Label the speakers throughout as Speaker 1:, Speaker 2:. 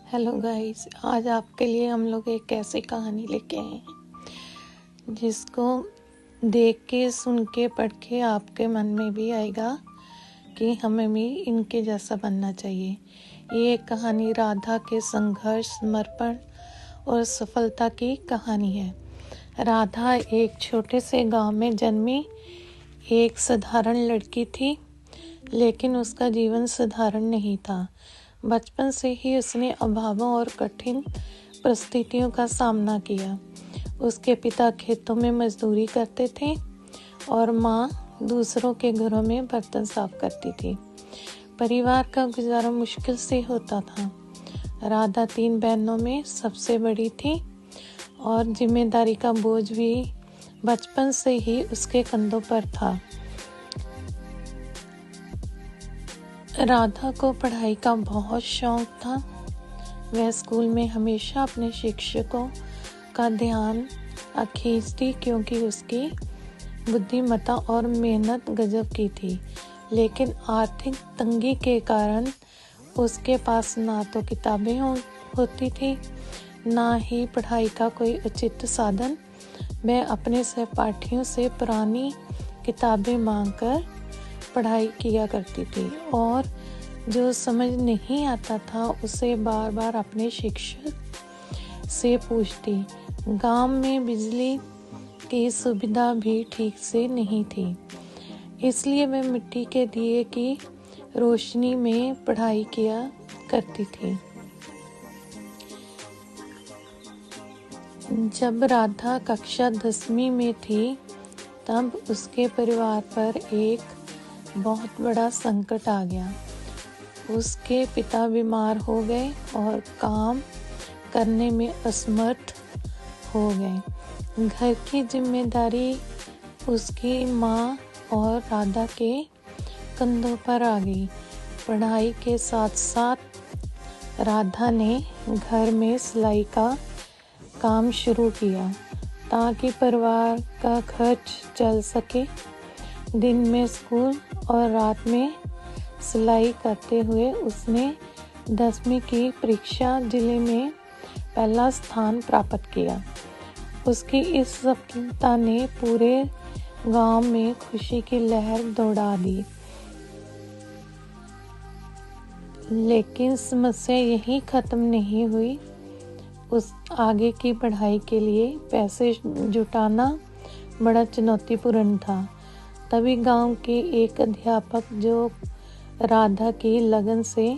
Speaker 1: Hello guys, आज आपके लिए हम लोग एक ऐसी कहानी लेके आए हैं जिसको देख के, सुन के, पढ़ के आपके मन में भी आएगा कि हमें भी इनके जैसा बनना चाहिए। ये एक कहानी राधा के संघर्ष, समर्पण और सफलता की कहानी है। राधा एक छोटे से गांव में जन्मी एक साधारण लड़की थी, लेकिन उसका जीवन साधारण नहीं था। बचपन से ही उसने अभावों और कठिन परिस्थितियों का सामना किया। उसके पिता खेतों में मजदूरी करते थे और माँ दूसरों के घरों में बर्तन साफ करती थी। परिवार का गुजारा मुश्किल से होता था। राधा 3 बहनों में सबसे बड़ी थी और जिम्मेदारी का बोझ भी बचपन से ही उसके कंधों पर था। राधा को पढ़ाई का बहुत शौक था। वह स्कूल में हमेशा अपने शिक्षकों का ध्यान खींचती, क्योंकि उसकी बुद्धिमत्ता और मेहनत गजब की थी। लेकिन आर्थिक तंगी के कारण उसके पास ना तो किताबें होती थी, ना ही पढ़ाई का कोई उचित साधन। वह अपने सहपाठियों से पुरानी किताबें मांगकर पढ़ाई किया करती थी और जो समझ नहीं आता था उसे बार बार अपने शिक्षक से पूछती। गांव में बिजली की सुविधा भी ठीक से नहीं थी, इसलिए वह मिट्टी के दिए की रोशनी में पढ़ाई किया करती थी। जब राधा कक्षा 10वीं में थी, तब उसके परिवार पर एक बहुत बड़ा संकट आ गया। उसके पिता बीमार हो गए और काम करने में असमर्थ हो गए। घर की जिम्मेदारी उसकी माँ और राधा के कंधों पर आ गई। पढ़ाई के साथ साथ राधा ने घर में सिलाई का काम शुरू किया ताकि परिवार का खर्च चल सके। दिन में स्कूल और रात में सिलाई करते हुए उसने 10वीं की परीक्षा जिले में पहला स्थान प्राप्त किया। उसकी इस सफलता ने पूरे गांव में खुशी की लहर दौड़ा दी। लेकिन समस्या यही खत्म नहीं हुई। उस आगे की पढ़ाई के लिए पैसे जुटाना बड़ा चुनौतीपूर्ण था। तभी गांव के एक अध्यापक, जो राधा की लगन से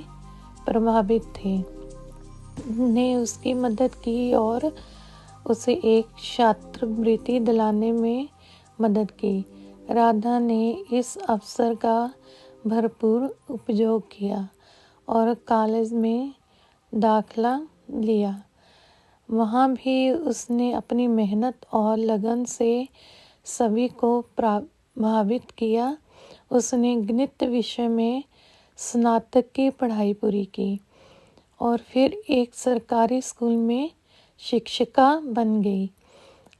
Speaker 1: प्रभावित थे, ने उसकी मदद की और उसे एक छात्रवृत्ति दिलाने में मदद की। राधा ने इस अवसर का भरपूर उपयोग किया और कॉलेज में दाखिला लिया। वहाँ भी उसने अपनी मेहनत और लगन से सभी को प्रभावित किया। उसने गणित विषय में स्नातक की पढ़ाई पूरी की और फिर एक सरकारी स्कूल में शिक्षिका बन गई।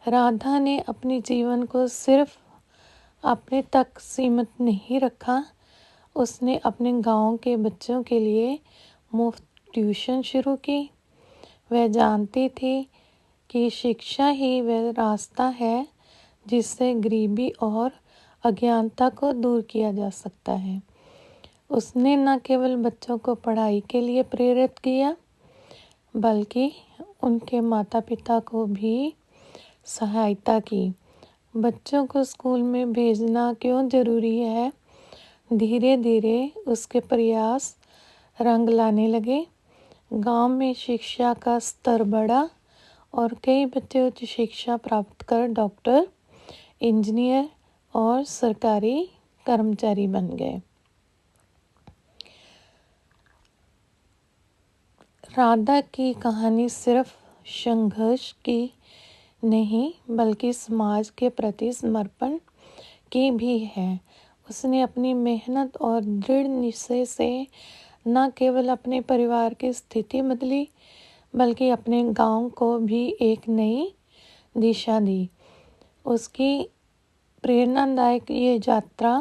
Speaker 1: राधा ने अपने जीवन को सिर्फ अपने तक सीमित नहीं रखा। उसने अपने गांव के बच्चों के लिए मुफ्त ट्यूशन शुरू की। वह जानती थी कि शिक्षा ही वह रास्ता है जिससे गरीबी और अज्ञानता को दूर किया जा सकता है। उसने न केवल बच्चों को पढ़ाई के लिए प्रेरित किया, बल्कि उनके माता पिता को भी सहायता की। बच्चों को स्कूल में भेजना क्यों जरूरी है? धीरे धीरे उसके प्रयास रंग लाने लगे। गांव में शिक्षा का स्तर बढ़ा और कई बच्चे उच्च शिक्षा प्राप्त कर डॉक्टर, इंजीनियर और सरकारी कर्मचारी बन गए। राधा की कहानी सिर्फ संघर्ष की नहीं, बल्कि समाज के प्रति समर्पण की भी है। उसने अपनी मेहनत और दृढ़ निश्चय से न केवल अपने परिवार की स्थिति बदली, बल्कि अपने गांव को भी एक नई दिशा दी। उसकी प्रेरणादायक ये यात्रा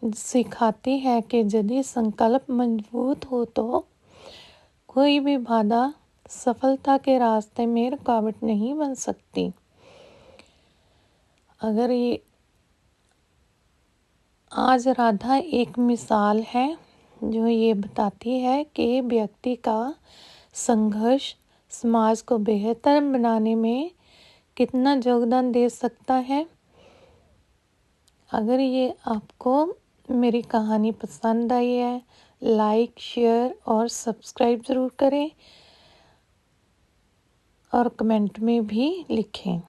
Speaker 1: सिखाती है कि यदि संकल्प मजबूत हो तो कोई भी बाधा सफलता के रास्ते में रुकावट नहीं बन सकती। अगर ये आज राधा एक मिसाल है जो ये बताती है कि व्यक्ति का संघर्ष समाज को बेहतर बनाने में कितना योगदान दे सकता है। अगर ये आपको मेरी कहानी पसंद आई है, लाइक, शेयर और सब्सक्राइब ज़रूर करें और कमेंट में भी लिखें।